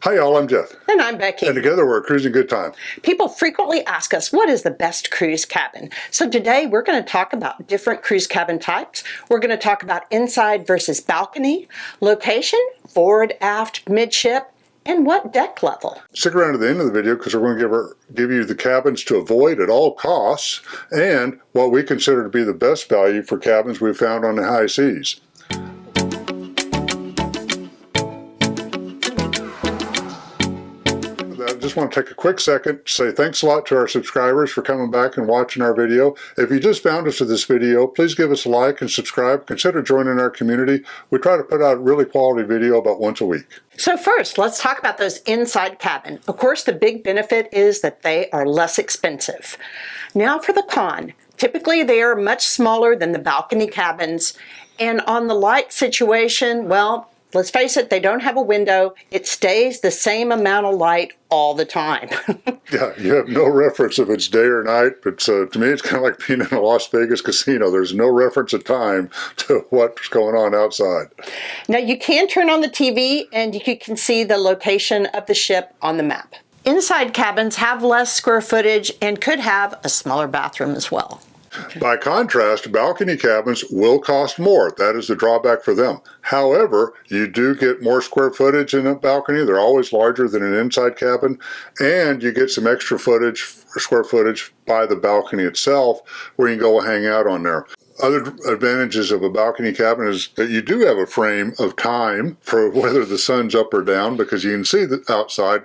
Hi y'all, I'm Jeff. And I'm Becky. And together we're a cruising good time. People frequently ask us, what is the best cruise cabin? So today we're going to talk about different cruise cabin types. We're going to talk about inside versus balcony, location, forward, aft, midship, and what deck level. Stick around to the end of the video because we're going to give you the cabins to avoid at all costs and what we consider to be the best value for cabins we've found on the high seas. I just want to take a quick second to say thanks a lot to our subscribers for coming back and watching our video. If you just found us with this video, please give us a like and subscribe. Consider joining our community. We try to put out really quality video about once a week. So first, let's talk about those inside cabin. Of course, the big benefit is that they are less expensive. Now for the con. Typically, they are much smaller than the balcony cabins. And on the light situation, well, let's face it, they don't have a window. It stays the same amount of light all the time. Yeah, you have no reference if it's day or night, but to me it's kind of like being in a Las Vegas casino. There's no reference of time to what's going on outside. Now you can turn on the TV and you can see the location of the ship on the map. Inside cabins have less square footage and could have a smaller bathroom as well. By contrast, balcony cabins will cost more. That is the drawback for them. However, you do get more square footage in a balcony. They're always larger than an inside cabin, and you get some extra square footage by the balcony itself where you can go hang out on there. Other advantages of a balcony cabin is that you do have a frame of time for whether the sun's up or down because you can see the outside.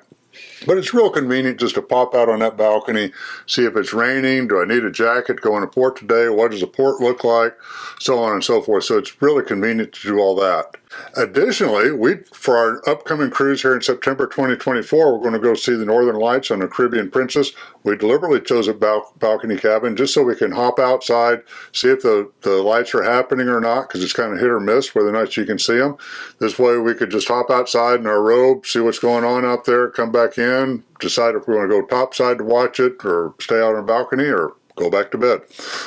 But it's real convenient just to pop out on that balcony, see if it's raining, do I need a jacket going to port today, what does the port look like, so on and so forth. So it's really convenient to do all that. Additionally, for our upcoming cruise here in September 2024, we're going to go see the Northern Lights on the Caribbean Princess. We deliberately chose a balcony cabin just so we can hop outside, see if the lights are happening or not, because it's kind of hit or miss whether or not you can see them. This way we could just hop outside in our robe, see what's going on out there, come back in, decide if we want to go topside to watch it or stay out on a balcony or go back to bed,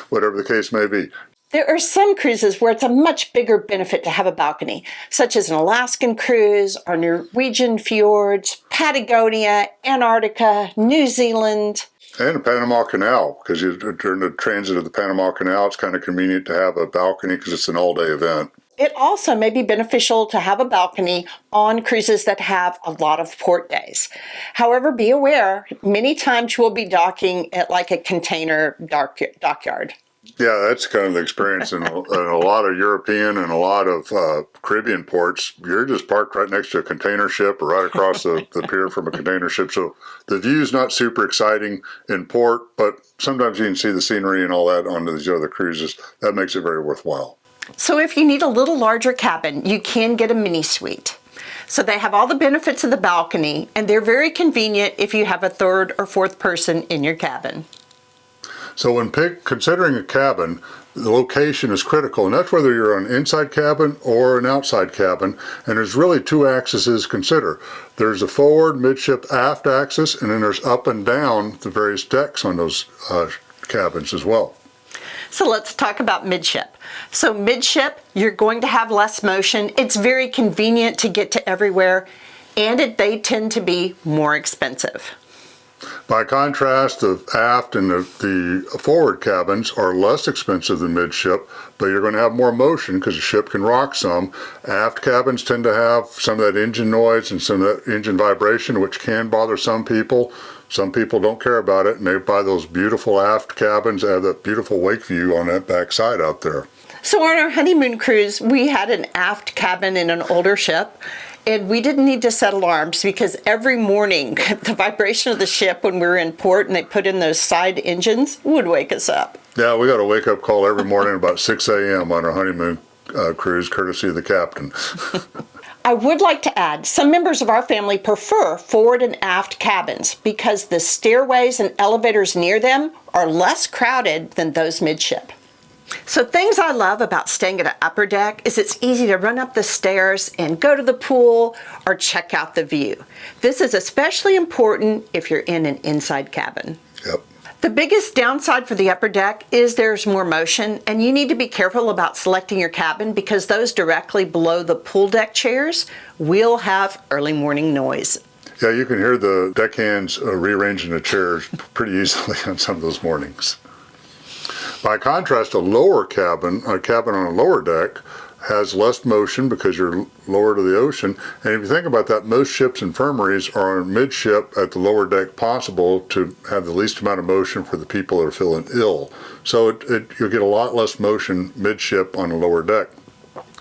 whatever the case may be. There are some cruises where it's a much bigger benefit to have a balcony, such as an Alaskan cruise or Norwegian fjords, Patagonia, Antarctica, New Zealand. And the Panama Canal, because during the transit of the Panama Canal, it's kind of convenient to have a balcony because it's an all-day event. It also may be beneficial to have a balcony on cruises that have a lot of port days. However, be aware, many times you will be docking at like a container dockyard. Yeah, that's kind of the experience in a lot of European and a lot of Caribbean ports. You're just parked right next to a container ship or right across the pier from a container ship. So the view's not super exciting in port, but sometimes you can see the scenery and all that on these other cruises. That makes it very worthwhile. So if you need a little larger cabin, you can get a mini suite. So they have all the benefits of the balcony, and they're very convenient if you have a third or fourth person in your cabin. So when considering a cabin, the location is critical, and that's whether you're an inside cabin or an outside cabin, and there's really two axes to consider. There's a forward, midship, aft axis, and then there's up and down the various decks on those cabins as well. So let's talk about midship. So midship, you're going to have less motion. It's very convenient to get to everywhere, and they tend to be more expensive. By contrast, the aft and the forward cabins are less expensive than midship, but you're going to have more motion because the ship can rock some. Aft cabins tend to have some of that engine noise and some of that engine vibration, which can bother some people. Some people don't care about it, and they buy those beautiful aft cabins that have that beautiful wake view on that back side out there. So on our honeymoon cruise, we had an aft cabin in an older ship, and we didn't need to set alarms because every morning the vibration of the ship when we were in port and they put in those side engines would wake us up. Yeah, we got a wake-up call every morning about 6 a.m. on our honeymoon cruise, courtesy of the captain. I would like to add, some members of our family prefer forward and aft cabins because the stairways and elevators near them are less crowded than those midship. So things I love about staying at an upper deck is it's easy to run up the stairs and go to the pool or check out the view. This is especially important if you're in an inside cabin. Yep. The biggest downside for the upper deck is there's more motion, and you need to be careful about selecting your cabin because those directly below the pool deck chairs will have early morning noise. Yeah, you can hear the deckhands rearranging the chairs pretty easily on some of those mornings. By contrast, a cabin on a lower deck, has less motion because you're lower to the ocean. And if you think about that, most ships' infirmaries are on midship at the lower deck possible to have the least amount of motion for the people that are feeling ill. So you'll get a lot less motion midship on a lower deck.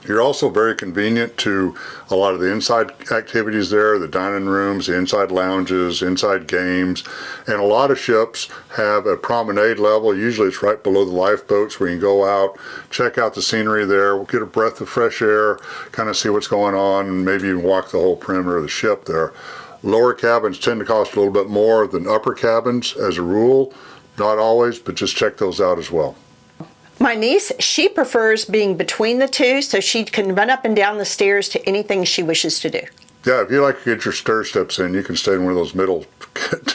You're also very convenient to a lot of the inside activities there, the dining rooms, the inside lounges, inside games, and a lot of ships have a promenade level. Usually it's right below the lifeboats where you can go out, check out the scenery there, get a breath of fresh air, kind of see what's going on, and maybe even walk the whole perimeter of the ship there. Lower cabins tend to cost a little bit more than upper cabins as a rule. Not always, but just check those out as well. My niece, she prefers being between the two so she can run up and down the stairs to anything she wishes to do. Yeah, if you like to get your stair steps in, you can stay in one of those middle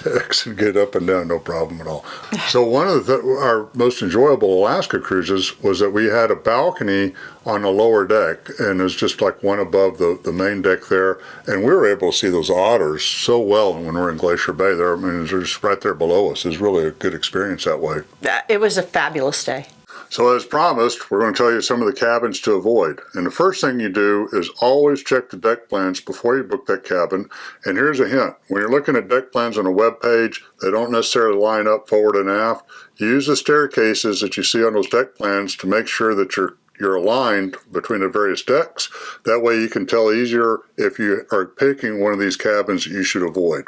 decks and get up and down, no problem at all. So one of our most enjoyable Alaska cruises was that we had a balcony on the lower deck, and it was just like one above the main deck there, and we were able to see those otters so well when we're in Glacier Bay there. I mean, they're just right there below us. It was really a good experience that way. It was a fabulous day. So as promised, we're going to tell you some of the cabins to avoid. And the first thing you do is always check the deck plans before you book that cabin. And here's a hint. When you're looking at deck plans on a web page, they don't necessarily line up forward and aft. Use the staircases that you see on those deck plans to make sure that you're aligned between the various decks. That way you can tell easier if you are picking one of these cabins that you should avoid.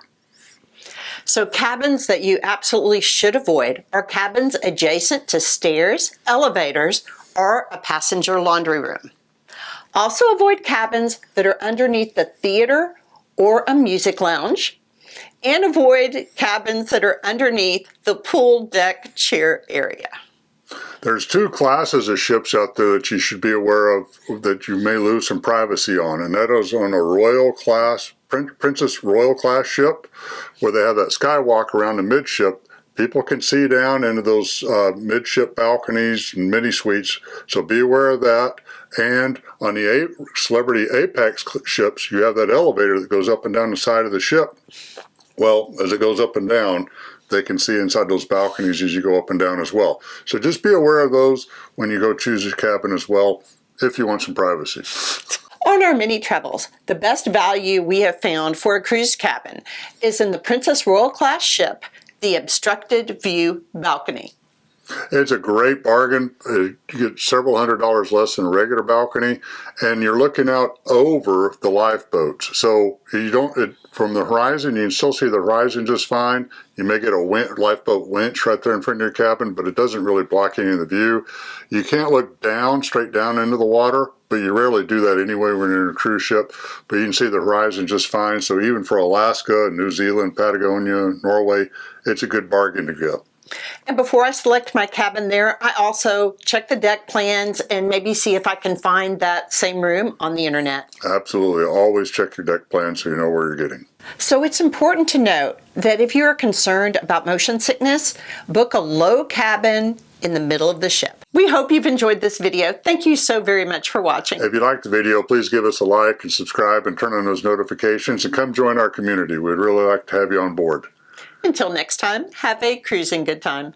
So cabins that you absolutely should avoid are cabins adjacent to stairs, elevators, or a passenger laundry room. Also avoid cabins that are underneath the theater or a music lounge, and avoid cabins that are underneath the pool deck chair area. There's two classes of ships out there that you should be aware of that you may lose some privacy on, and that is on a Royal class, Princess Royal class ship, where they have that skywalk around the midship. People can see down into those midship balconies and mini suites, so be aware of that. And on the Celebrity Apex ships, you have that elevator that goes up and down the side of the ship. Well, as it goes up and down, they can see inside those balconies as you go up and down as well. So just be aware of those when you go choose a cabin as well, if you want some privacy. On our mini travels, the best value we have found for a cruise cabin is in the Princess Royal class ship, the Obstructed View balcony. It's a great bargain. You get several $100s less than a regular balcony, and you're looking out over the lifeboats. So you don't, from the horizon, you can still see the horizon just fine. You may get a lifeboat winch right there in front of your cabin, but it doesn't really block any of the view. You can't look down, straight down into the water, but you rarely do that anyway when you're in a cruise ship. But you can see the horizon just fine. So even for Alaska, New Zealand, Patagonia, Norway, it's a good bargain to get. And before I select my cabin there, I also check the deck plans and maybe see if I can find that same room on the internet. Absolutely. Always check your deck plan so you know where you're getting. So it's important to note that if you're concerned about motion sickness, book a low cabin in the middle of the ship. We hope you've enjoyed this video. Thank you so very much for watching. If you liked the video, please give us a like and subscribe and turn on those notifications and come join our community. We'd really like to have you on board. Until next time, have a cruising good time.